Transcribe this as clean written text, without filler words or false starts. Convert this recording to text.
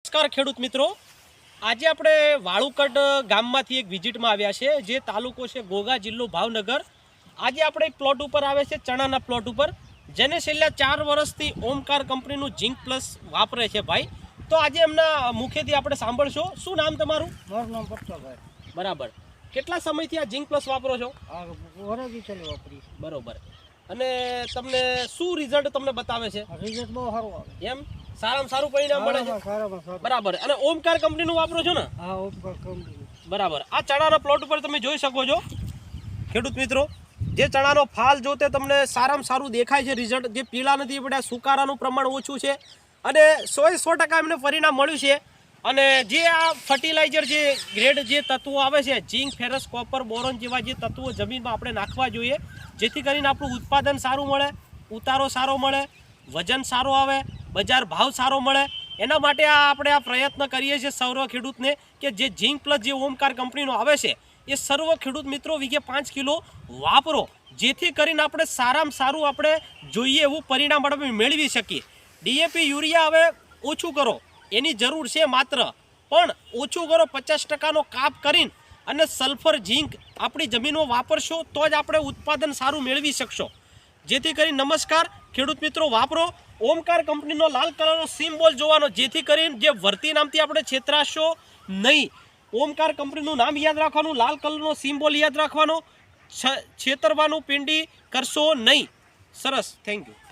નમસ્કાર ખેડૂત મિત્રો, આજે આપણે વાળુકડ ગામમાંથી એક વિઝિટમાં આવ્યા છે, જે તાલુકો છે ઘોઘા, જિલ્લો ભાવનગર। આજે આપણે એક પ્લોટ ઉપર આવે છે, ચણાના પ્લોટ ઉપર, જેને છેલ્લા 4 વર્ષથી ઓમકાર કંપનીનું ઝિંક પ્લસ વાપરે છે ભાઈ। તો આજે એમના મુખેથી આપણે સાંભળશો। શું નામ તમારું? મારું નામ પટ્ટાભાઈ। બરાબર। કેટલા સમયથી આ ઝિંક પ્લસ વાપરો છો? આ વરદી ચાલી વાપરી। બરોબર। અને તમને શું રિઝલ્ટ તમને બતાવે છે? રિઝલ્ટ બહુ સારું આવે એમ સારામાં સારું પરિણામ મળે છે? સારામાં સારું। બરાબર। અને ઓમકાર કંપનીનું વાપરો છો ને? હા, ઓમકાર કંપની। બરાબર। આ ચણાના પ્લોટ ઉપર તમે જોઈ શકો છો ખેડૂત મિત્રો, જે ચણાનો ફાલ જોતે તમને સારામાં સારું દેખાય છે રિઝલ્ટ, જે પીળા નથી પડ્યા, સુકારાનું પ્રમાણ ઓછું છે અને 100% એમને પરિણામ મળ્યું છે। અને જે આ ફર્ટિલાઇઝર જે ગ્રેડ જે તત્વો આવે છે, ઝીંક, ફેરસ, કોપર, બોરોન જેવા જે તત્વો જમીનમાં આપણે નાખવા જોઈએ, જેથી કરીને આપણું ઉત્પાદન સારું મળે, ઉતારો સારો મળે, વજન સારો આવે, બજાર ભાવ સારો મળે। એના માટે આપણે આ પ્રયત્ન કરીએ છીએ સર્વ ખેડૂતને કે જે ઝીંક પ્લસ જે ઓમકાર કંપનીનો આવે છે એ સર્વ ખેડૂત મિત્રો વીઘે 5 કિલો વાપરો, જેથી કરીને આપણે સારામાં સારું આપણે જોઈએ એવું પરિણામ આપણે મેળવી શકીએ। ડીએપી યુરિયા હવે ઓછું કરો, એની જરૂર છે માત્ર, પણ ઓછું કરો, 50%નો કાપ કરીને અને સલ્ફર ઝીંક આપણી જમીનમાં વાપરશો તો જ આપણે ઉત્પાદન સારું મેળવી શકશો। જેથી કરી નમસ્કાર ખેડૂત મિત્રો, વાપરો ઓમકાર કંપનીનો લાલ કલરનો સિમ્બોલ જોવાનો, જેથી કરીને જે વર્તી નામથી આપણે છેતરાશો નહીં। ઓમકાર કંપનીનું નામ યાદ રાખવાનું, લાલ કલરનો સિમ્બોલ યાદ રાખવાનો, છેતરવાનું પિંડી કરશો નહીં। સરસ, થેન્ક યુ।